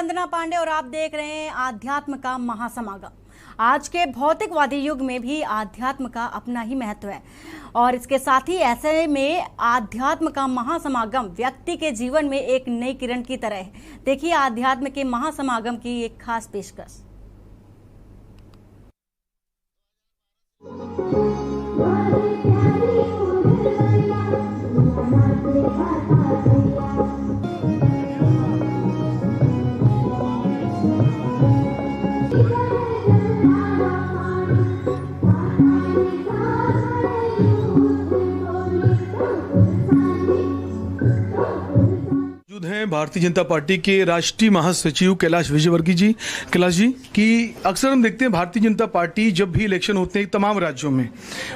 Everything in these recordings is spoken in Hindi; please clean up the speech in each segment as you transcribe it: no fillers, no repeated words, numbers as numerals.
वंदना पांडे और आप देख रहे हैं आध्यात्म का महासमागम। आज के भौतिकवादी युग में भी आध्यात्म का अपना ही महत्व है और इसके साथ ही ऐसे में आध्यात्म का महासमागम व्यक्ति के जीवन में एक नई किरण की तरह है। देखिए आध्यात्म के महासमागम की एक खास पेशकश। हैं भारतीय जनता पार्टी के राष्ट्रीय महासचिव कैलाश विजयवर्गीय जी। कैलाश जी की अक्सर हम देखते हैं भारतीय जनता पार्टी जब भी इलेक्शन होते हैं तमाम राज्यों में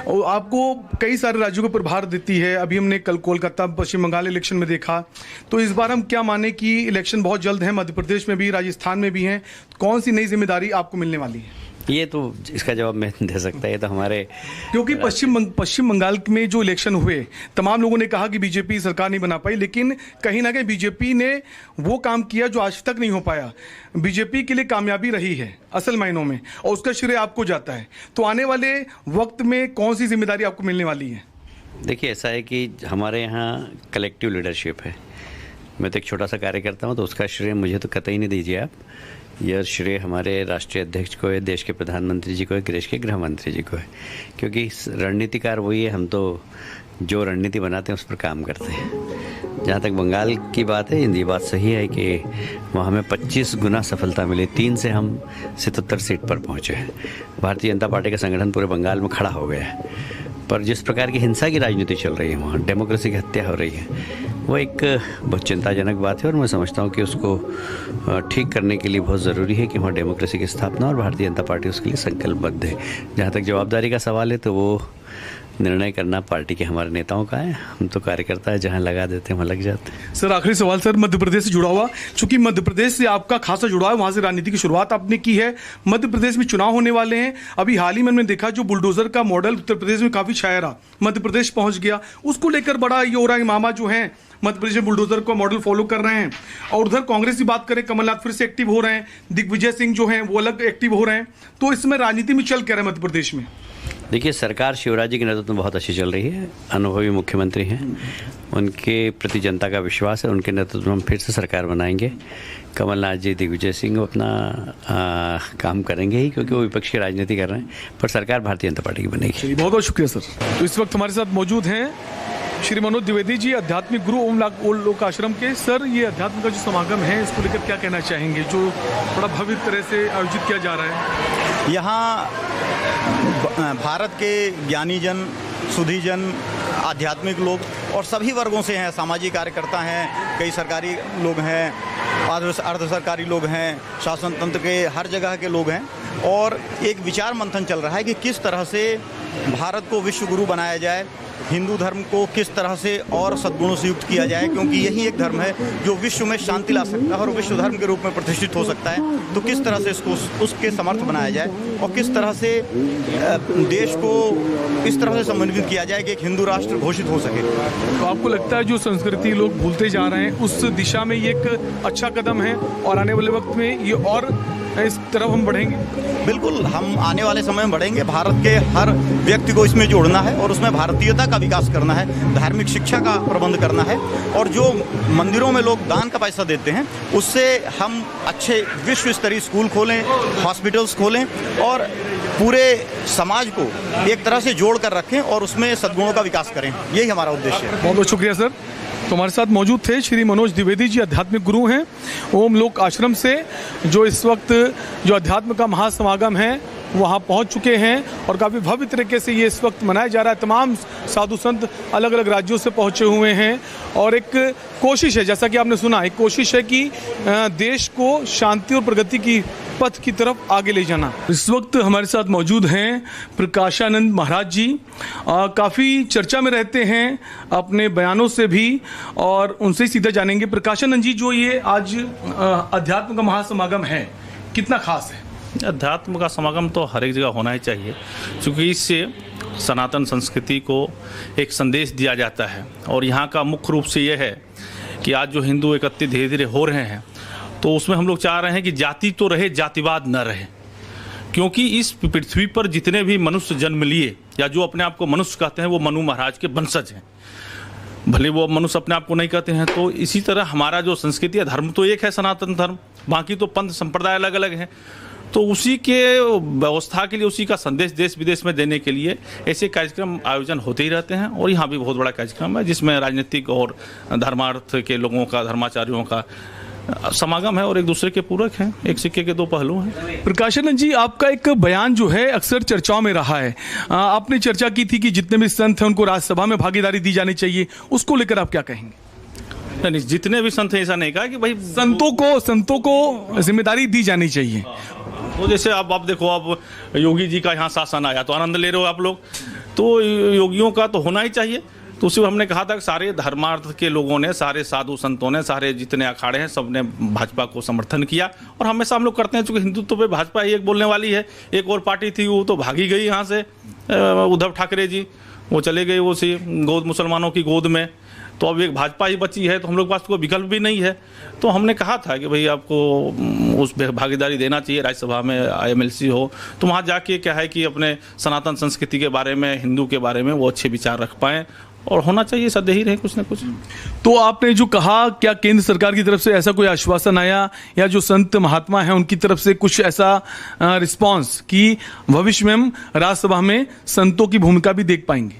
और आपको कई सारे राज्यों को प्रभार देती है। अभी हमने कल कोलकाता पश्चिम बंगाल इलेक्शन में देखा, तो इस बार हम क्या माने कि इलेक्शन बहुत जल्द है, मध्य प्रदेश में भी राजस्थान में भी हैं, कौन सी नई जिम्मेदारी आपको मिलने वाली है? ये तो इसका जवाब मैं दे सकता है, ये तो हमारे क्योंकि पश्चिम बंगाल में जो इलेक्शन हुए तमाम लोगों ने कहा कि बीजेपी सरकार नहीं बना पाई, लेकिन कहीं ना कहीं बीजेपी ने वो काम किया जो आज तक नहीं हो पाया। बीजेपी के लिए कामयाबी रही है असल मायनों में और उसका श्रेय आपको जाता है। तो आने वाले वक्त में कौन सी जिम्मेदारी आपको मिलने वाली है? देखिए, ऐसा है कि हमारे यहाँ कलेक्टिव लीडरशिप है। मैं तो एक छोटा सा कार्यकर्ता हूँ, तो उसका श्रेय मुझे तो कतई नहीं दीजिए आप। यह श्रेय हमारे राष्ट्रीय अध्यक्ष को है, देश के प्रधानमंत्री जी को है, देश के गृह मंत्री जी को है, क्योंकि रणनीतिकार वही है। हम तो जो रणनीति बनाते हैं उस पर काम करते हैं। जहाँ तक बंगाल की बात है, ये बात सही है कि वहाँ हमें 25 गुना सफलता मिली, 3 से हम 77 सीट पर पहुँचे हैं। भारतीय जनता पार्टी का संगठन पूरे बंगाल में खड़ा हो गया है। पर जिस प्रकार की हिंसा की राजनीति चल रही है, वहाँ डेमोक्रेसी की हत्या हो रही है, वो एक बहुत चिंताजनक बात है और मैं समझता हूँ कि उसको ठीक करने के लिए बहुत ज़रूरी है कि वहाँ डेमोक्रेसी की स्थापना, और भारतीय जनता पार्टी उसके लिए संकल्पबद्ध है। जहाँ तक जवाबदारी का सवाल है, तो वो निर्णय करना पार्टी के हमारे नेताओं का है। हम तो कार्यकर्ता है, जहां लगा देते हैं वहां लग जाते हैं। सर, आखिरी सवाल सर, मध्य प्रदेश से जुड़ा हुआ, चूंकि मध्य प्रदेश से आपका खासा जुड़ाव है, वहां से राजनीति की शुरुआत आपने की है। मध्य प्रदेश में चुनाव होने वाले हैं। अभी हाल ही में हमने देखा जो बुलडोजर का मॉडल उत्तर प्रदेश में काफी छाया रहा, मध्य प्रदेश पहुंच गया, उसको लेकर बड़ा ये हो रहा है। मामा जो है मध्य प्रदेश में बुलडोजर को मॉडल फॉलो कर रहे हैं। और उधर कांग्रेस की बात करें, कमलनाथ फिर से एक्टिव हो रहे हैं, दिग्विजय सिंह जो हैं वो अलग एक्टिव हो रहे हैं। तो इसमें राजनीति में चल क्या रहा है मध्य प्रदेश में? देखिए, सरकार शिवराज जी के नेतृत्व में बहुत अच्छी चल रही है। अनुभवी मुख्यमंत्री हैं, उनके प्रति जनता का विश्वास है। उनके नेतृत्व में हम फिर से सरकार बनाएंगे। कमलनाथ जी, दिग्विजय सिंह अपना काम करेंगे ही, क्योंकि वो विपक्ष की राजनीति कर रहे हैं, पर सरकार भारतीय जनता पार्टी की बनेगी। बहुत बहुत शुक्रिया सर। तो इस वक्त हमारे साथ मौजूद हैं श्री मनोज द्विवेदी जी, आध्यात्मिक गुरु ओम लोक आश्रम के। सर, ये अध्यात्म का जो समागम है, इसको लेकर क्या कहना चाहेंगे, जो बड़ा भव्य तरह से आयोजित किया जा रहा है? यहाँ भारत के ज्ञानी जन, सुधी जन, आध्यात्मिक लोग और सभी वर्गों से हैं। सामाजिक कार्यकर्ता हैं, कई सरकारी लोग हैं, अर्ध सरकारी लोग हैं, शासन तंत्र के हर जगह के लोग हैं। और एक विचार मंथन चल रहा है कि किस तरह से भारत को विश्व गुरु बनाया जाए, हिंदू धर्म को किस तरह से और सद्गुणों से युक्त किया जाए, क्योंकि यही एक धर्म है जो विश्व में शांति ला सकता है और विश्व धर्म के रूप में प्रतिष्ठित हो सकता है। तो किस तरह से इसको उसके समर्थ बनाया जाए और किस तरह से देश को इस तरह से समन्वित किया जाए कि एक हिंदू राष्ट्र घोषित हो सके। तो आपको लगता है जो संस्कृति लोग भूलते जा रहे हैं, उस दिशा में ये एक अच्छा कदम है और आने वाले वक्त में ये और इस तरफ हम बढ़ेंगे? बिल्कुल, हम आने वाले समय में बढ़ेंगे। भारत के हर व्यक्ति को इसमें जोड़ना है और उसमें भारतीयता का विकास करना है, धार्मिक शिक्षा का प्रबंध करना है। और जो मंदिरों में लोग दान का पैसा देते हैं, उससे हम अच्छे विश्व स्तरीय स्कूल खोलें, हॉस्पिटल्स खोलें और पूरे समाज को एक तरह से जोड़ कर रखें और उसमें सद्गुणों का विकास करें। यही हमारा उद्देश्य है। बहुत बहुत शुक्रिया सर। तो हमारे साथ मौजूद थे श्री मनोज द्विवेदी जी, आध्यात्मिक गुरु हैं ओम लोक आश्रम से, जो इस वक्त जो अध्यात्म का महासमागम है वहाँ पहुँच चुके हैं और काफ़ी भव्य तरीके से ये इस वक्त मनाया जा रहा है। तमाम साधु संत अलग अलग राज्यों से पहुँचे हुए हैं और एक कोशिश है, जैसा कि आपने सुना, एक कोशिश है कि देश को शांति और प्रगति की पथ की तरफ आगे ले जाना। इस वक्त हमारे साथ मौजूद हैं प्रकाशानंद महाराज जी। काफ़ी चर्चा में रहते हैं अपने बयानों से भी और उनसे ही सीधा जानेंगे। प्रकाशानंद जी, जो ये आज अध्यात्म का महासमागम है, कितना खास है? अध्यात्म का समागम तो हर एक जगह होना ही चाहिए, क्योंकि इससे सनातन संस्कृति को एक संदेश दिया जाता है। और यहाँ का मुख्य रूप से यह है कि आज जो हिंदू एकत्रित धीरे धीरे हो रहे हैं, तो उसमें हम लोग चाह रहे हैं कि जाति तो रहे, जातिवाद न रहे, क्योंकि इस पृथ्वी पर जितने भी मनुष्य जन्म लिए या जो अपने आप को मनुष्य कहते हैं वो मनु महाराज के वंशज हैं, भले वो मनुष्य अपने आप को नहीं कहते हैं। तो इसी तरह हमारा जो संस्कृति है, धर्म तो एक है सनातन धर्म, बाकी तो पंथ संप्रदाय अलग अलग हैं। तो उसी के व्यवस्था के लिए, उसी का संदेश देश विदेश में देने के लिए ऐसे कार्यक्रम आयोजन होते ही रहते हैं। और यहाँ भी बहुत बड़ा कार्यक्रम है जिसमें राजनीतिक और धर्मार्थ के लोगों का, धर्माचार्यों का समागम है और एक दूसरे के पूरक हैं, एक सिक्के के दो पहलू हैं। प्रकाशानंद जी, आपका एक बयान जो है अक्सर चर्चाओं में रहा है। आपने चर्चा की थी कि जितने भी संत हैं उनको राज्यसभा में भागीदारी दी जानी चाहिए, उसको लेकर आप क्या कहेंगे? नहीं, जितने भी संत हैं ऐसा नहीं कहा कि भाई संतों को जिम्मेदारी दी जानी चाहिए। तो जैसे आप देखो, अब योगी जी का यहाँ शासन आया तो आनंद ले रहे हो आप लोग, तो योगियों का तो होना ही चाहिए। तो उसी हमने कहा था कि सारे धर्मार्थ के लोगों ने, सारे साधु संतों ने, सारे जितने अखाड़े हैं सबने भाजपा को समर्थन किया। और हमेशा हम लोग करते हैं, चूंकि हिंदुत्व पे भाजपा ही एक बोलने वाली है। एक और पार्टी थी वो तो भागी गई यहाँ से, उद्धव ठाकरे जी, वो चले गए वो सी गोद मुसलमानों की गोद में। तो अब एक भाजपा ही बची है, तो हम लोग के पास कोई विकल्प भी नहीं है। तो हमने कहा था कि भाई आपको उस भागीदारी देना चाहिए, राज्यसभा में IMLC हो तो वहाँ जाके क्या है कि अपने सनातन संस्कृति के बारे में, हिंदू के बारे में वो अच्छे विचार रख पाएँ, और होना चाहिए, सदैव ही रहे कुछ ना कुछ। तो आपने जो कहा, क्या केंद्र सरकार की तरफ से ऐसा कोई आश्वासन आया या जो संत महात्मा हैं उनकी तरफ से कुछ ऐसा रिस्पांस कि भविष्य में हम राज्यसभा में संतों की भूमिका भी देख पाएंगे?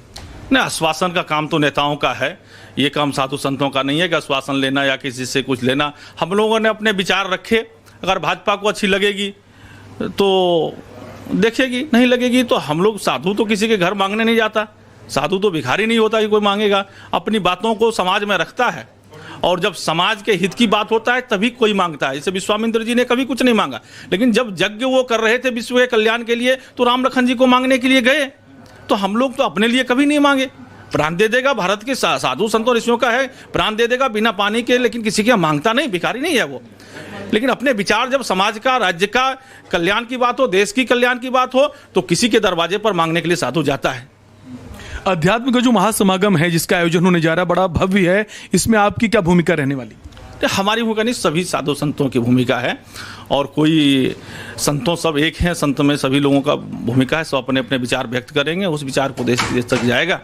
नहीं, आश्वासन का काम तो नेताओं का है, ये काम साधु संतों का नहीं है कि आश्वासन लेना या किसी से कुछ लेना। हम लोगों ने अपने विचार रखे, अगर भाजपा को अच्छी लगेगी तो देखेगी, नहीं लगेगी तो हम लोग, साधु तो किसी के घर मांगने नहीं जाता, साधु तो भिखारी नहीं होता कि कोई मांगेगा, अपनी बातों को समाज में रखता है। और जब समाज के हित की बात होता है तभी कोई मांगता है। जैसे विश्वामित्र जी ने कभी कुछ नहीं मांगा, लेकिन जब यज्ञ वो कर रहे थे विश्व के कल्याण के लिए तो राम लखन जी को मांगने के लिए गए। तो हम लोग तो अपने लिए कभी नहीं मांगे। प्राण दे देगा, भारत के साधु संतों ऋषियों का है, प्राण दे देगा बिना पानी के, लेकिन किसी के मांगता नहीं, भिखारी नहीं है वो। लेकिन अपने विचार जब समाज का, राज्य का कल्याण की बात हो, देश की कल्याण की बात हो, तो किसी के दरवाजे पर मांगने के लिए साधु जाता है। अध्यात्म का जो महासमागम है जिसका आयोजन होने जा रहा है, बड़ा भव्य है, इसमें आपकी क्या भूमिका रहने वाली? हमारी भूमिका नहीं, सभी साधु संतों की भूमिका है। और कोई संतों सब एक हैं, संत में सभी लोगों का भूमिका है, सब अपने अपने विचार व्यक्त करेंगे, उस विचार को देश विदेश तक जाएगा।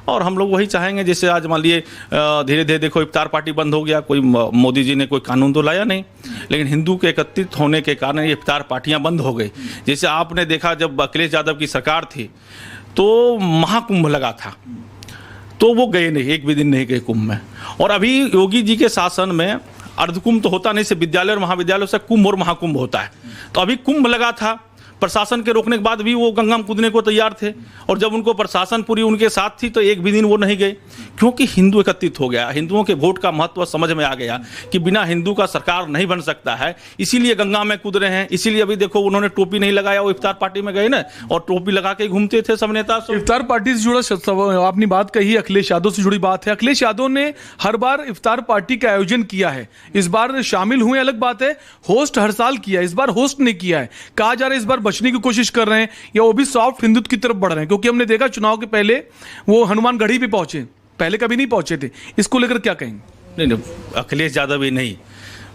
और हम लोग वही चाहेंगे, जैसे आज मान लिए धीरे धीरे देखो इफ्तार पार्टी बंद हो गया, कोई मोदी जी ने कोई कानून तो लाया नहीं, लेकिन हिंदू के एकत्रित होने के कारण ये इफ्तार पार्टियाँ बंद हो गई। जैसे आपने देखा जब अखिलेश यादव की सरकार थी तो महाकुंभ लगा था, तो वो गए नहीं, एक भी दिन नहीं गए कुंभ में। और अभी योगी जी के शासन में अर्धकुंभ तो होता नहीं, सिर्फ विद्यालय और महाविद्यालय से कुंभ और महाकुंभ होता है। तो अभी कुंभ लगा था, प्रशासन के रोकने के बाद भी वो गंगा में कूदने को तैयार थे। और जब उनको प्रशासन पूरी उनके साथ थी तो एक भी दिन वो नहीं गए, क्योंकि हिंदू एकत्रित हो गया, हिंदुओं के वोट का महत्व समझ में आ गया कि बिना हिंदू का सरकार नहीं बन सकता है। इसीलिए गंगा में कूद रहे हैं। इसीलिए अभी देखो उन्होंने टोपी नहीं लगाया, वो इफ्तार पार्टी में गए ना, और टोपी लगा के घूमते थे सब नेता। इफ्तार पार्टी से जुड़ा आपने बात कही, अखिलेश यादव से जुड़ी बात है। अखिलेश यादव ने हर बार इफ्तार पार्टी का आयोजन किया है, इस बार शामिल हुए अलग बात है, होस्ट हर साल किया, इस बार होस्ट नहीं किया है। कहा जा रहा है इस बार बचने की कोशिश कर रहे हैं या वो भी सॉफ्ट हिंदुत्व की तरफ बढ़ रहे हैं, क्योंकि हमने देखा चुनाव के पहले वो हनुमानगढ़ी भी पहुंचे, पहले कभी नहीं पहुंचे थे। इसको लेकर क्या कहेंगे? नहीं, अखिलेश यादव ही नहीं,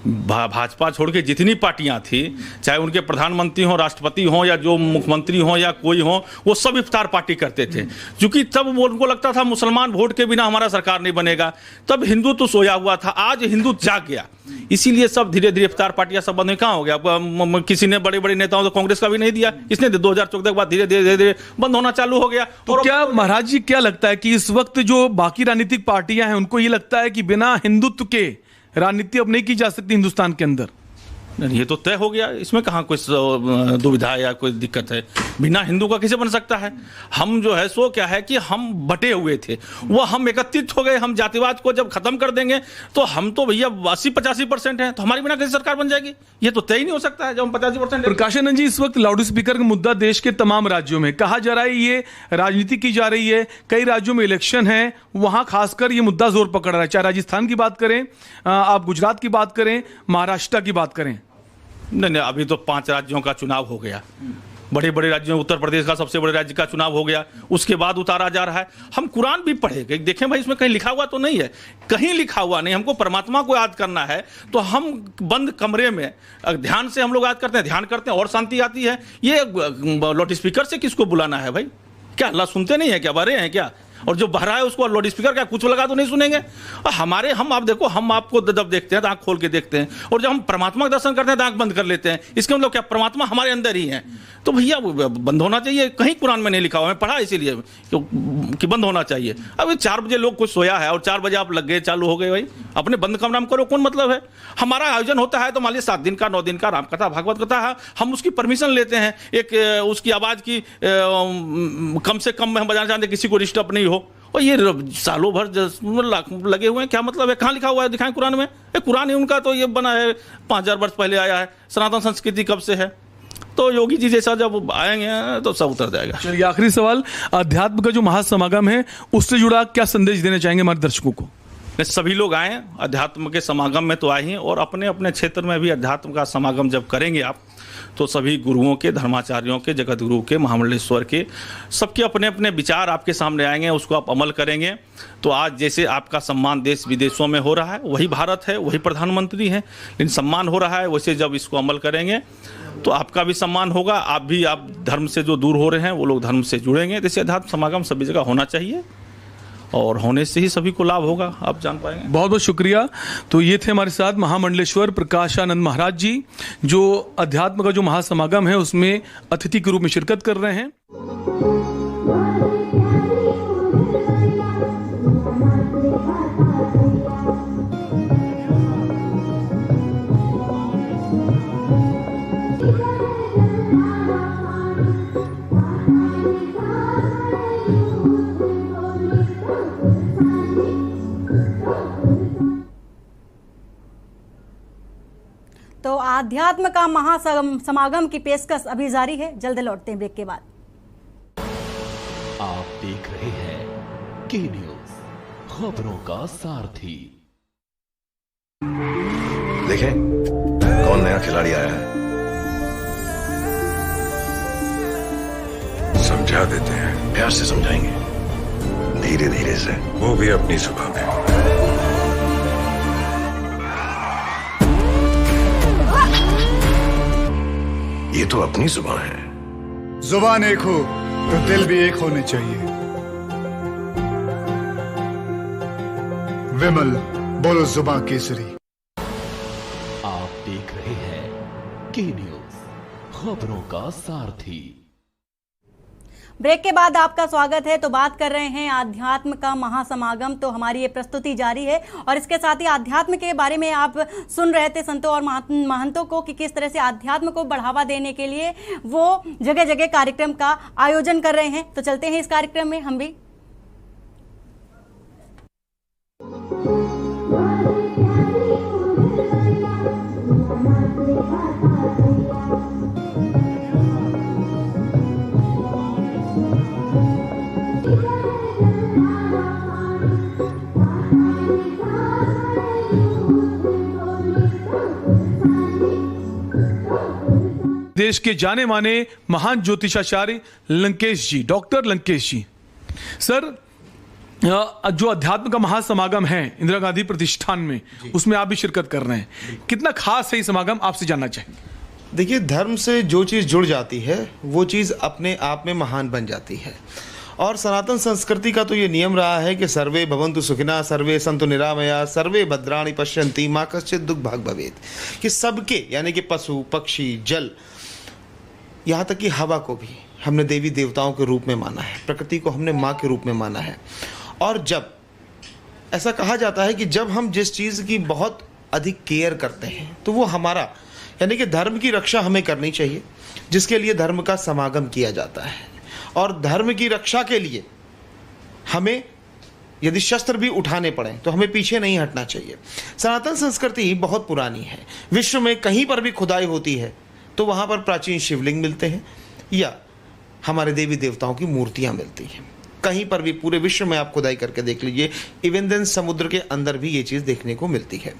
भाजपा छोड़ के जितनी पार्टियां थी, चाहे उनके प्रधानमंत्री हों, राष्ट्रपति हों, या जो मुख्यमंत्री हों या कोई हों, वो सब इफ्तार पार्टी करते थे। क्योंकि तब वो उनको लगता था मुसलमान वोट के बिना हमारा सरकार नहीं बनेगा, तब हिंदू तो सोया हुआ था, आज हिंदू जाग गया। इसीलिए सब धीरे धीरे इफ्तार पार्टियां सब बंद। कहाँ हो गया? किसी ने बड़े बड़े नेताओं तो कांग्रेस का भी नहीं दिया, इसने 2014 के बाद धीरे धीरे बंद होना चालू हो गया। तो क्या महाराज जी क्या लगता है कि इस वक्त जो बाकी राजनीतिक पार्टियां हैं उनको ये लगता है कि बिना हिंदुत्व के राजनीति अब नहीं की जा सकती हिंदुस्तान के अंदर? नहीं, ये तो तय हो गया, इसमें कहाँ कोई दुविधा या कोई दिक्कत है। बिना हिंदू का कैसे बन सकता है? हम जो है सो क्या है कि हम बटे हुए थे, वो हम एकत्रित हो गए। हम जातिवाद को जब खत्म कर देंगे तो हम तो भैया 80-85% हैं, तो हमारी बिना कैसे सरकार बन जाएगी? ये तो तय ही नहीं हो सकता है जब हम 85%। प्रकाशानंद जी, इस वक्त लाउड स्पीकर का मुद्दा देश के तमाम राज्यों में कहा जा रहा है, ये राजनीति की जा रही है, कई राज्यों में इलेक्शन है, वहां खासकर ये मुद्दा जोर पकड़ रहा है। चाहे राजस्थान की बात करें, आप गुजरात की बात करें, महाराष्ट्र की बात करें। नहीं, अभी तो 5 राज्यों का चुनाव हो गया, बड़े बड़े राज्यों में उत्तर प्रदेश का सबसे बड़े राज्य का चुनाव हो गया, उसके बाद उतारा जा रहा है। हम कुरान भी पढ़े, देखें भाई इसमें कहीं लिखा हुआ तो नहीं है, कहीं लिखा हुआ नहीं। हमको परमात्मा को याद करना है तो हम बंद कमरे में ध्यान से हम लोग याद करते हैं, ध्यान करते हैं और शांति आती है। ये लाउड स्पीकर से किसको बुलाना है भाई? क्या अल्लाह सुनते नहीं है क्या? बहरे हैं क्या? और जो बहरा है उसको लाउड स्पीकर क्या कुछ लगा तो नहीं सुनेंगे? और हम आप देखो, हम आपको जब देखते हैं तो आंख खोल के देखते हैं, और जब हम परमात्मा का दर्शन करते हैं तो आंख बंद कर लेते हैं। इसके मतलब क्या? परमात्मा हमारे अंदर ही है। तो भैया बंद होना चाहिए। कहीं कुरान में नहीं लिखा हुआ, मैं पढ़ा इसीलिए कि बंद होना चाहिए। अब 4 बजे लोग कुछ सोया है और 4 बजे आप लग गए, चालू हो गए। भाई अपने बंद कमरा में करो, कौन मतलब है? हमारा आयोजन होता है तो मान लीजिए 7 दिन का, 9 दिन का राम कथा भागवत कथा है, हम उसकी परमिशन लेते हैं। एक उसकी आवाज़ की कम से कम में हम बजाना चाहते हैं, किसी को डिस्टर्ब नहीं हो। और ये सालों भर लगे हुए हैं, क्या मतलब है? कहाँ लिखा हुआ है? दिखाएं कुरान में। कुरान ही उनका तो ये बना है 5000 वर्ष पहले आया है। सनातन संस्कृति कब से है? तो योगी जी जैसा जब आएंगे तो सब उतर जाएगा। चलिए आखिरी सवाल, अध्यात्म का जो महासमागम है उससे जुड़ा क्या संदेश देना चाहेंगे हमारे दर्शकों को? सभी लोग आए, अध्यात्म के समागम में तो आए ही, और अपने अपने क्षेत्र में भी अध्यात्म का समागम जब करेंगे आप, तो सभी गुरुओं के, धर्माचार्यों के, जगत गुरु के, महामंडलेश्वर के, सबके अपने अपने विचार आपके सामने आएंगे, उसको आप अमल करेंगे। तो आज जैसे आपका सम्मान देश विदेशों में हो रहा है, वही भारत है, वही प्रधानमंत्री हैं, लेकिन सम्मान हो रहा है, वैसे जब इसको अमल करेंगे तो आपका भी सम्मान होगा। आप धर्म से जो दूर हो रहे हैं वो लोग धर्म से जुड़ेंगे। जैसे अध्यात्म समागम सभी जगह होना चाहिए, और होने से ही सभी को लाभ होगा, आप जान पाएंगे। बहुत बहुत शुक्रिया। तो ये थे हमारे साथ महामंडलेश्वर प्रकाशानंद महाराज जी, जो अध्यात्म का जो महासमागम है उसमें अतिथि के रूप में शिरकत कर रहे हैं। तो आध्यात्म का महासमागम की पेशकश अभी जारी है। जल्द लौटते हैं ब्रेक के बाद। आप देख रहे हैं के न्यूज, खबरों का सारथी। देखें कौन नया खिलाड़ी आया है, समझा देते हैं। प्यार से समझाएंगे, धीरे धीरे से, वो भी अपनी सुबह में। ये तो अपनी जुबान है। जुबान एक हो तो दिल भी एक होने चाहिए। विमल बोलो जुबान केसरी। आप देख रहे हैं के न्यूज, खबरों का सारथी। ब्रेक के बाद आपका स्वागत है। तो बात कर रहे हैं आध्यात्म का महासमागम। तो हमारी ये प्रस्तुति जारी है और इसके साथ ही आध्यात्म के बारे में आप सुन रहे थे संतों और महंतों को कि किस तरह से आध्यात्म को बढ़ावा देने के लिए वो जगह जगह कार्यक्रम का आयोजन कर रहे हैं। तो चलते हैं इस कार्यक्रम में हम भी। देश के जाने माने महान ज्योतिषाचार्य लंकेश जी, डॉक्टर लंकेश जी। सर, जो अध्यात्म का महासमागम है इंदिरा गांधी प्रतिष्ठान में, उसमें आप भी शिरकत कर रहे हैं, कितना खास है ये समागम, आपसे जानना चाहेंगे। देखिए, धर्म से जो चीज़ जुड़ जाती है वो चीज़ अपने आप में महान बन जाती है। और सनातन संस्कृति का तो ये नियम रहा है कि सर्वे भवन्तु सुखिनः, सर्वे सन्तु निरामया, सर्वे भद्राणि पश्यन्ति, मा कश्चित् दुःखभाग् भवेत्। कि सबके, यानी कि पशु पक्षी, जल, यहाँ तक कि हवा को भी हमने देवी देवताओं के रूप में माना है, प्रकृति को हमने माँ के रूप में माना है। और जब ऐसा कहा जाता है कि जब हम जिस चीज़ की बहुत अधिक केयर करते हैं तो वो हमारा, यानी कि धर्म की रक्षा हमें करनी चाहिए, जिसके लिए धर्म का समागम किया जाता है। और धर्म की रक्षा के लिए हमें यदि शस्त्र भी उठाने पड़े तो हमें पीछे नहीं हटना चाहिए। सनातन संस्कृति बहुत पुरानी है। विश्व में कहीं पर भी खुदाई होती है तो वहाँ पर प्राचीन शिवलिंग मिलते हैं या हमारे देवी देवताओं की मूर्तियाँ मिलती हैं। कहीं पर भी पूरे विश्व में आप खुदाई करके देख लीजिए, इवन देन समुद्र के अंदर भी ये चीज़ देखने को मिलती है।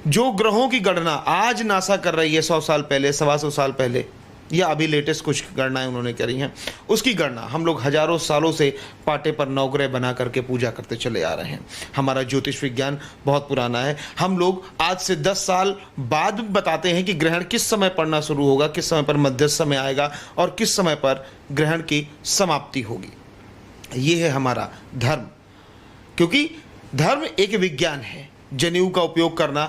जो ग्रहों की गणना आज नासा कर रही है 100 साल पहले, 125 साल पहले, या अभी लेटेस्ट कुछ गणनाएं उन्होंने करी हैं, उसकी गणना हम लोग हजारों सालों से पाटे पर नौग्रह बना करके पूजा करते चले आ रहे हैं। हमारा ज्योतिष विज्ञान बहुत पुराना है। हम लोग आज से 10 साल बाद बताते हैं कि ग्रहण किस समय पड़ना शुरू होगा, किस समय पर मध्यस्थ समय आएगा और किस समय पर ग्रहण की समाप्ति होगी। ये है हमारा धर्म, क्योंकि धर्म एक विज्ञान है। जनेऊ का उपयोग करना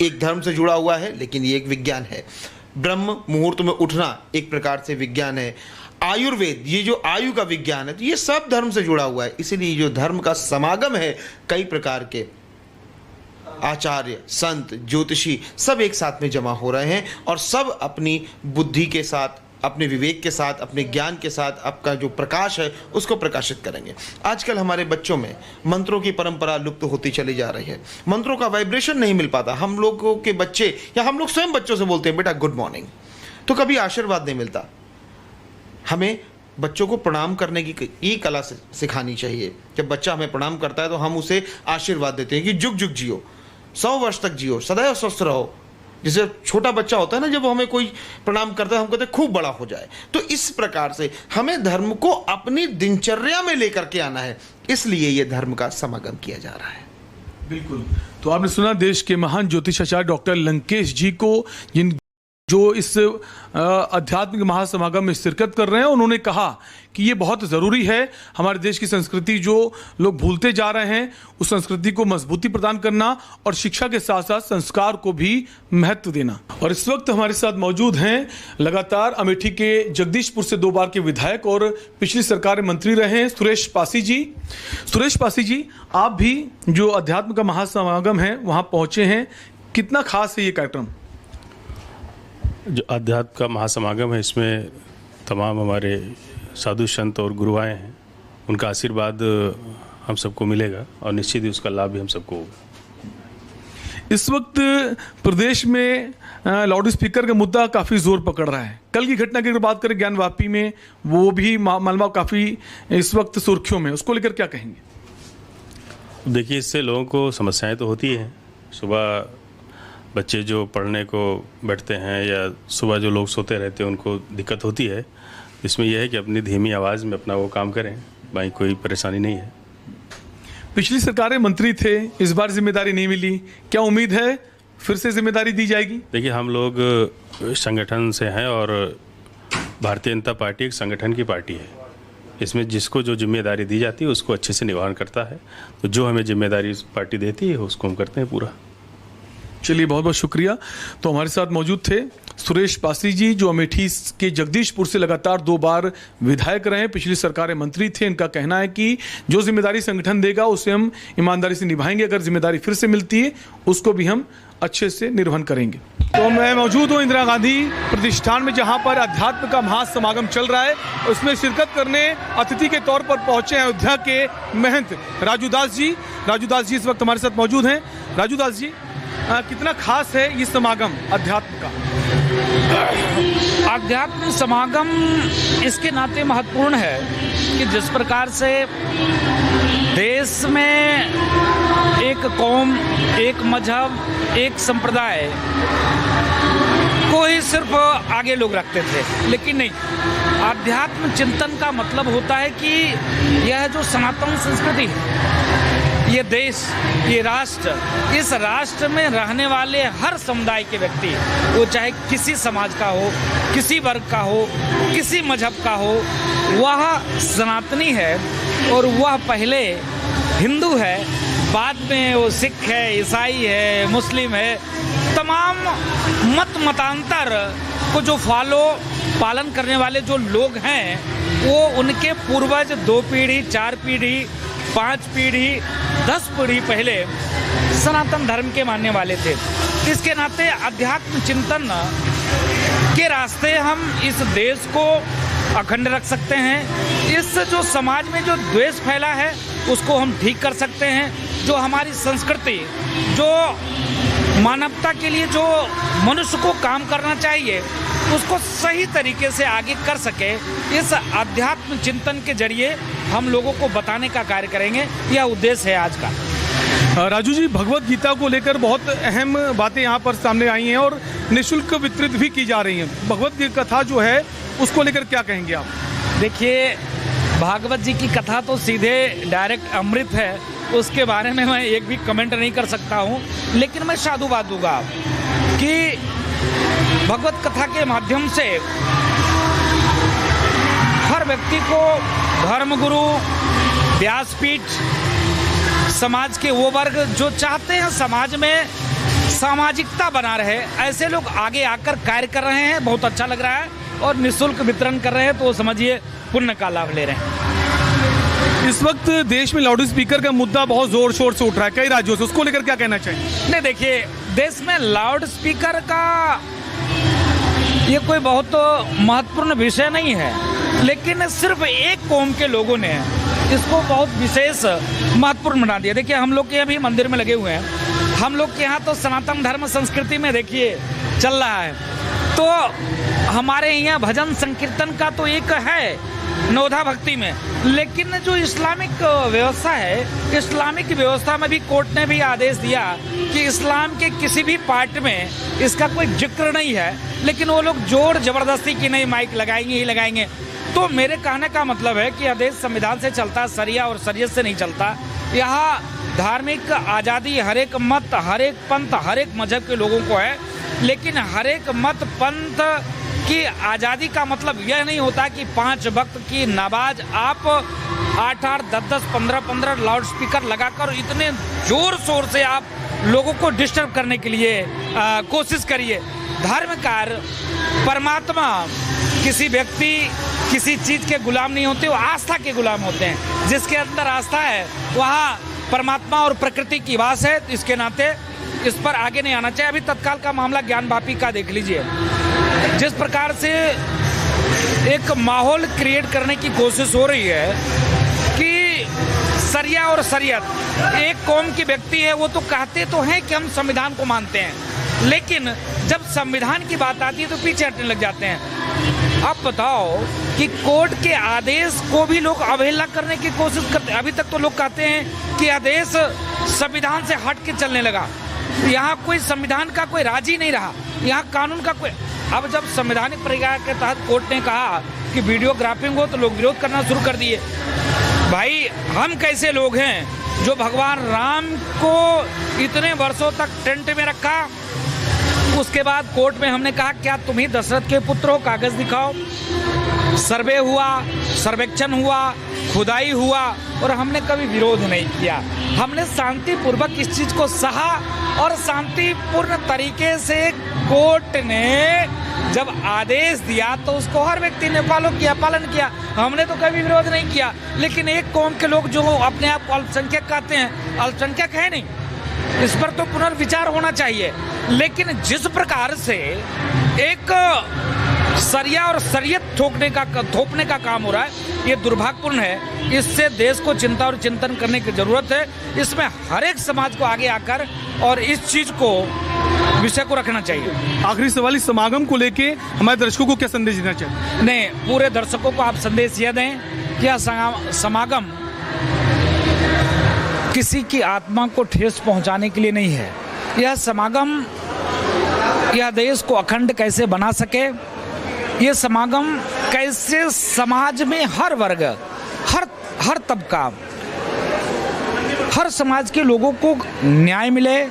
एक धर्म से जुड़ा हुआ है, लेकिन ये एक विज्ञान है। ब्रह्म मुहूर्त में उठना एक प्रकार से विज्ञान है। आयुर्वेद, ये जो आयु का विज्ञान है, तो ये सब धर्म से जुड़ा हुआ है। इसीलिए जो धर्म का समागम है, कई प्रकार के आचार्य, संत, ज्योतिषी सब एक साथ में जमा हो रहे हैं और सब अपनी बुद्धि के साथ, अपने विवेक के साथ, अपने ज्ञान के साथ आपका जो प्रकाश है उसको प्रकाशित करेंगे। आजकल हमारे बच्चों में मंत्रों की परंपरा लुप्त होती चली जा रही है। मंत्रों का वाइब्रेशन नहीं मिल पाता। हम लोगों के बच्चे या हम लोग स्वयं बच्चों से बोलते हैं बेटा गुड मॉर्निंग, तो कभी आशीर्वाद नहीं मिलता। हमें बच्चों को प्रणाम करने की ये कला सिखानी चाहिए। जब बच्चा हमें प्रणाम करता है तो हम उसे आशीर्वाद देते हैं कि जुग जुग जियो, 100 वर्ष तक जियो, सदैव स्वस्थ रहो। जैसे छोटा बच्चा होता है ना, जब हमें कोई प्रणाम करता है हम कहते हैं खूब बड़ा हो जाए। तो इस प्रकार से हमें धर्म को अपनी दिनचर्या में लेकर के आना है, इसलिए ये धर्म का समागम किया जा रहा है। बिल्कुल। तो आपने सुना देश के महान ज्योतिषाचार्य डॉक्टर लंकेश जी को, जो इस आध्यात्मिक महासमागम में शिरकत कर रहे हैं। उन्होंने कहा कि ये बहुत ज़रूरी है। हमारे देश की संस्कृति जो लोग भूलते जा रहे हैं, उस संस्कृति को मजबूती प्रदान करना और शिक्षा के साथ साथ संस्कार को भी महत्व देना। और इस वक्त हमारे साथ मौजूद हैं लगातार अमेठी के जगदीशपुर से 2 बार के विधायक और पिछली सरकार में मंत्री रहे हैं सुरेश पासी जी। सुरेश पासी जी, आप भी जो अध्यात्म का महासमागम है वहाँ पहुँचे हैं, कितना खास है ये कार्यक्रम? जो अध्यात्म का महासमागम है, इसमें तमाम हमारे साधु संत और गुरुआएं हैं, उनका आशीर्वाद हम सबको मिलेगा और निश्चित ही उसका लाभ भी हम सबको होगा। इस वक्त प्रदेश में लाउड स्पीकर का मुद्दा काफ़ी जोर पकड़ रहा है। कल की घटना की अगर बात करें ज्ञानवापी में, वो भी मालवा काफ़ी इस वक्त सुर्खियों में, उसको लेकर क्या कहेंगे? देखिए, इससे लोगों को समस्याएं तो होती हैं। सुबह बच्चे जो पढ़ने को बैठते हैं या सुबह जो लोग सोते रहते हैं उनको दिक्कत होती है। इसमें यह है कि अपनी धीमी आवाज़ में अपना वो काम करें, भाई कोई परेशानी नहीं है। पिछली सरकारें मंत्री थे, इस बार जिम्मेदारी नहीं मिली, क्या उम्मीद है फिर से जिम्मेदारी दी जाएगी? देखिए, हम लोग संगठन से हैं और भारतीय जनता पार्टी एक संगठन की पार्टी है। इसमें जिसको जो जिम्मेदारी दी जाती है उसको अच्छे से निर्वहन करता है। तो जो हमें जिम्मेदारी पार्टी देती है उसको हम करते हैं पूरा। चलिए, बहुत बहुत शुक्रिया। तो हमारे साथ मौजूद थे सुरेश पासी जी, जो अमेठी के जगदीशपुर से लगातार 2 बार विधायक रहे, पिछली सरकार में मंत्री थे। इनका कहना है कि जो जिम्मेदारी संगठन देगा उसे हम ईमानदारी से निभाएंगे, अगर जिम्मेदारी फिर से मिलती है उसको भी हम अच्छे से निर्वहन करेंगे। तो मैं मौजूद हूँ इंदिरा गांधी प्रतिष्ठान में, जहाँ पर अध्यात्म का महासमागम चल रहा है। उसमें शिरकत करने अतिथि के तौर पर पहुंचे हैं अयोध्या के महंत राजू दास जी। राजू दास जी इस वक्त हमारे साथ मौजूद हैं। राजू दास जी, कितना खास है ये समागम अध्यात्म का? अध्यात्म समागम इसके नाते महत्वपूर्ण है कि जिस प्रकार से देश में एक कौम, एक मजहब, एक संप्रदाय को ही सिर्फ आगे लोग रखते थे, लेकिन नहीं, आध्यात्म चिंतन का मतलब होता है कि यह जो सनातन संस्कृति है, ये देश, ये राष्ट्र, इस राष्ट्र में रहने वाले हर समुदाय के व्यक्ति, वो चाहे किसी समाज का हो, किसी वर्ग का हो, किसी मजहब का हो, वह सनातनी है और वह पहले हिंदू है, बाद में वो सिख है, ईसाई है, मुस्लिम है। तमाम मतांतर को जो पालन करने वाले जो लोग हैं, वो उनके पूर्वज 2 पीढ़ी, 4 पीढ़ी, 5 पीढ़ी, 10 पीढ़ी पहले सनातन धर्म के मानने वाले थे। इसके नाते अध्यात्म चिंतन के रास्ते हम इस देश को अखंड रख सकते हैं। इस जो समाज में जो द्वेष फैला है उसको हम ठीक कर सकते हैं। जो हमारी संस्कृति, जो मानवता के लिए जो मनुष्य को काम करना चाहिए, उसको सही तरीके से आगे कर सके, इस अध्यात्म चिंतन के जरिए हम लोगों को बताने का कार्य करेंगे। यह उद्देश्य है आज का। राजू जी, भगवत गीता को लेकर बहुत अहम बातें यहाँ पर सामने आई हैं और निःशुल्क वितरित भी की जा रही हैं। भगवत गीता कथा जो है उसको लेकर क्या कहेंगे आप? देखिए, भागवत जी की कथा तो सीधे डायरेक्ट अमृत है, उसके बारे में मैं एक भी कमेंट नहीं कर सकता हूँ, लेकिन मैं साधुवाद दूंगा कि भगवत कथा के माध्यम से हर व्यक्ति को धर्मगुरु, व्यासपीठ, समाज के वो वर्ग जो चाहते हैं समाज में सामाजिकता बना रहे, ऐसे लोग आगे आकर कार्य कर रहे हैं। बहुत अच्छा लग रहा है और निःशुल्क वितरण कर रहे हैं, तो समझिए पुण्य का लाभ ले रहे हैं। इस वक्त देश में लाउड स्पीकर का मुद्दा बहुत जोर शोर से उठ रहा है कई राज्यों से, उसको लेकर क्या कहना चाहिए? नहीं, देखिए, देश में लाउड स्पीकर का ये कोई बहुत महत्वपूर्ण विषय नहीं है, लेकिन सिर्फ एक कौम के लोगों ने इसको बहुत विशेष महत्वपूर्ण बना दिया। देखिए, हम लोग के अभी मंदिर में लगे हुए हैं, हम लोग के यहाँ तो सनातन धर्म संस्कृति में देखिए चल रहा है, तो हमारे यहाँ भजन संकीर्तन का तो एक है नवधा भक्ति में, लेकिन जो इस्लामिक व्यवस्था है, इस्लामिक व्यवस्था में भी कोर्ट ने भी आदेश दिया कि इस्लाम के किसी भी पार्ट में इसका कोई जिक्र नहीं है, लेकिन वो लोग जोर जबरदस्ती की नहीं माइक लगाएंगे ही लगाएंगे। तो मेरे कहने का मतलब है कि यह देश संविधान से चलता है, शरिया और शरीयत से नहीं चलता। यहाँ धार्मिक आज़ादी हर एक मत, हर एक पंथ, हर एक मजहब के लोगों को है, लेकिन हर एक मत पंथ की आज़ादी का मतलब यह नहीं होता कि 5 वक्त की नमाज आप 8-8, 10-10, 15-15 लाउड स्पीकर लगाकर इतने जोर शोर से आप लोगों को डिस्टर्ब करने के लिए कोशिश करिए। धर्म कार्य, परमात्मा किसी व्यक्ति किसी चीज के गुलाम नहीं होते, वो आस्था के गुलाम होते हैं। जिसके अंदर आस्था है वहाँ परमात्मा और प्रकृति की वास है, इसके नाते इस पर आगे नहीं आना चाहिए। अभी तत्काल का मामला ज्ञान वापी का देख लीजिए, जिस प्रकार से एक माहौल क्रिएट करने की कोशिश हो रही है कि शरिया और शरीयत एक कौम की व्यक्ति है, वो तो कहते तो हैं कि हम संविधान को मानते हैं, लेकिन जब संविधान की बात आती है तो पीछे हटने लग जाते हैं। अब बताओ कि कोर्ट के आदेश को भी लोग अवहेलना करने की कोशिश करते हैं। अभी तक तो लोग कहते हैं कि आदेश संविधान से हट के चलने लगा, यहाँ कोई संविधान का कोई राज ही नहीं रहा, यहाँ कानून का कोई। अब जब संवैधानिक प्रक्रिया के तहत कोर्ट ने कहा कि वीडियोग्राफिंग हो, तो लोग विरोध करना शुरू कर दिए। भाई, हम कैसे लोग हैं जो भगवान राम को इतने वर्षों तक टेंट में रखा, उसके बाद कोर्ट में हमने कहा क्या तुम ही दशरथ के पुत्र हो, कागज दिखाओ। सर्वे हुआ, सर्वेक्षण हुआ, खुदाई हुआ, और हमने कभी विरोध नहीं किया। हमने शांतिपूर्वक इस चीज को सहा और शांतिपूर्ण तरीके से कोर्ट ने जब आदेश दिया तो उसको हर व्यक्ति ने फॉलो किया, पालन किया। हमने तो कभी विरोध नहीं किया। लेकिन एक कौम के लोग जो अपने आप को अल्पसंख्यक कहते हैं, अल्पसंख्यक है नहीं, इस पर तो पुनर्विचार होना चाहिए। लेकिन जिस प्रकार से एक शरिया और शरीयत थोपने का काम हो रहा है, ये दुर्भाग्यपूर्ण है। इससे देश को चिंता और चिंतन करने की जरूरत है। इसमें हर एक समाज को आगे आकर और इस चीज को, विषय को रखना चाहिए। आखिरी सवाल, इस समागम को लेके हमारे दर्शकों को क्या संदेश देना चाहिए? नहीं, पूरे दर्शकों को आप संदेश यह दें कि यह समागम किसी की आत्मा को ठेस पहुंचाने के लिए नहीं है। यह समागम यह देश को अखंड कैसे बना सके, यह समागम कैसे समाज में हर वर्ग, हर तबका, हर समाज के लोगों को न्याय मिले,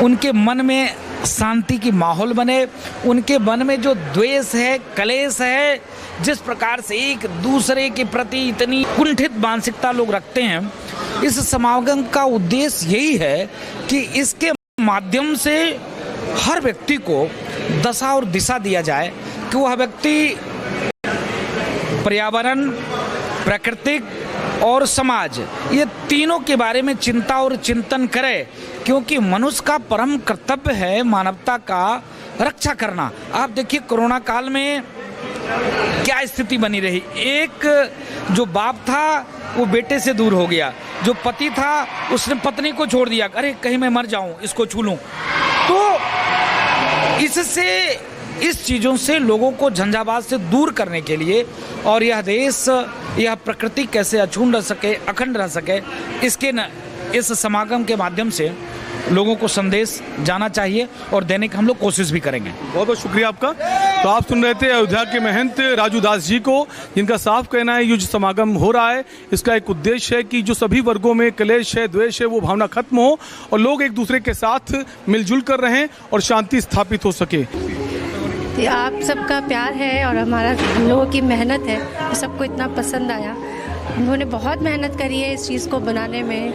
उनके मन में शांति की माहौल बने, उनके मन में जो द्वेष है, कलेश है, जिस प्रकार से एक दूसरे के प्रति इतनी कुंठित मानसिकता लोग रखते हैं, इस समागम का उद्देश्य यही है कि इसके माध्यम से हर व्यक्ति को दशा और दिशा दिया जाए कि वह व्यक्ति पर्यावरण, प्राकृतिक और समाज, ये तीनों के बारे में चिंता और चिंतन करे, क्योंकि मनुष्य का परम कर्तव्य है मानवता का रक्षा करना। आप देखिए कोरोना काल में क्या स्थिति बनी रही। एक जो बाप था वो बेटे से दूर हो गया, जो पति था उसने पत्नी को छोड़ दिया, अरे कहीं मैं मर जाऊं, इसको छू लूं। तो इससे, इस चीज़ों से लोगों को झंझावात से दूर करने के लिए और यह देश, यह प्रकृति कैसे अछूत रह सके, अखंड रह सके, इसके इस समागम के माध्यम से लोगों को संदेश जाना चाहिए और देने की हम लोग कोशिश भी करेंगे। बहुत बहुत शुक्रिया आपका। तो आप सुन रहे थे अयोध्या के महंत राजू दास जी को, जिनका साफ कहना है ये जो समागम हो रहा है इसका एक उद्देश्य है कि जो सभी वर्गों में क्लेश है, द्वेष है, वो भावना खत्म हो और लोग एक दूसरे के साथ मिलजुल कर रहें और शांति स्थापित हो सके। आप सबका प्यार है और हमारा हम लोगों की मेहनत है, सबको इतना पसंद आया। उन्होंने बहुत मेहनत करी है इस चीज़ को बनाने में।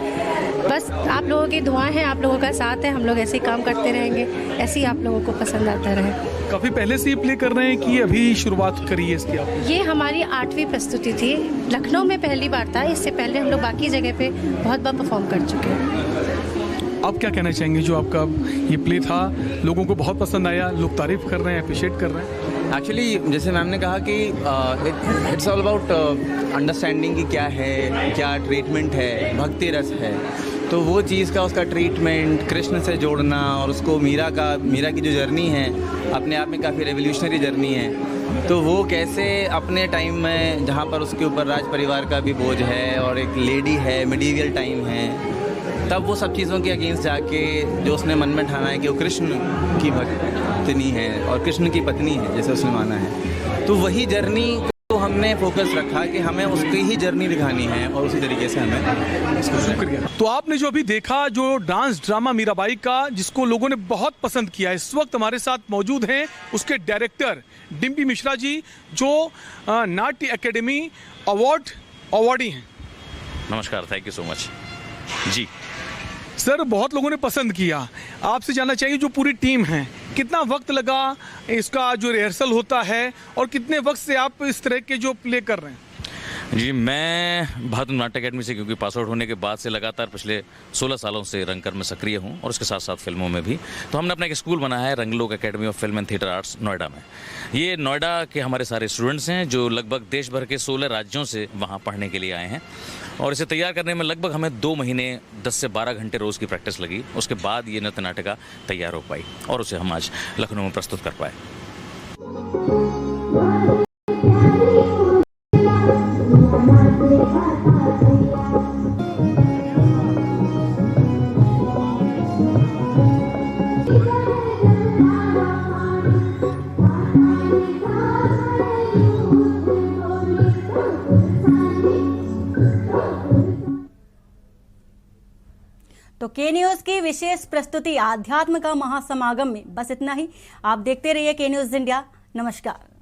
बस आप लोगों की दुआएं हैं, आप लोगों का साथ है, हम लोग ऐसे ही काम करते रहेंगे, ऐसे ही आप लोगों को पसंद आता रहे। काफ़ी पहले से ये प्ले कर रहे हैं कि अभी शुरुआत करी है इसकी आप? ये हमारी 8वीं प्रस्तुति थी। लखनऊ में पहली बार था, इससे पहले हम लोग बाकी जगह पे बहुत बार परफॉर्म कर चुके हैं। आप क्या कहना चाहेंगे, जो आपका ये प्ले था लोगों को बहुत पसंद आया, लोग तारीफ कर रहे हैं, अप्रिशिएट कर रहे हैं? एक्चुअली जैसे मैम ने कहा कि इट्स ऑल अबाउट अंडरस्टैंडिंग कि क्या है, क्या ट्रीटमेंट है, भक्ति रस है। तो वो चीज़ का उसका ट्रीटमेंट कृष्ण से जोड़ना और उसको मीरा की जो जर्नी है अपने आप में काफ़ी रेवोल्यूशनरी जर्नी है। तो वो कैसे अपने टाइम में जहाँ पर उसके ऊपर राज परिवार का भी बोझ है और एक लेडी है, मिडीवियल टाइम है, तब वो सब चीज़ों के अगेंस्ट जाके जो उसने मन में ठाना है कि वो कृष्ण की भक्तिनी है और कृष्ण की पत्नी है जैसे उसने माना है, तो वही जर्नी को हमने फोकस रखा कि हमें उसकी ही जर्नी दिखानी है और उसी तरीके से हमें इसको। शुक्रिया। तो आपने जो अभी देखा जो डांस ड्रामा मीराबाई का, जिसको लोगों ने बहुत पसंद किया, इस वक्त हमारे साथ मौजूद हैं उसके डायरेक्टर डिम्पी मिश्रा जी, जो नाट्य एकेडमी अवार्डी हैं। नमस्कार, थैंक यू सो मच जी। सर, बहुत लोगों ने पसंद किया, आपसे जानना चाहिए जो पूरी टीम है, कितना वक्त लगा इसका जो रिहर्सल होता है और कितने वक्त से आप इस तरह के जो प्ले कर रहे हैं? जी, मैं भारतीय नाट्य अकेडमी से क्योंकि पास आउट होने के बाद से लगातार पिछले 16 सालों से रंगकर में सक्रिय हूं और उसके साथ साथ फिल्मों में भी। तो हमने अपना एक स्कूल बनाया है, Ranglok academy of film and theatre arts, Noida में। ये नोएडा के हमारे सारे स्टूडेंट्स हैं जो लगभग देश भर के 16 राज्यों से वहाँ पढ़ने के लिए आए हैं और इसे तैयार करने में लगभग हमें 2 महीने 10 से 12 घंटे रोज़ की प्रैक्टिस लगी। उसके बाद ये नृत्य नाटिका तैयार हो पाई और उसे हम आज लखनऊ में प्रस्तुत कर पाए। तो के न्यूज की विशेष प्रस्तुति आध्यात्म का महासमागम में बस इतना ही। आप देखते रहिए के न्यूज इंडिया। नमस्कार।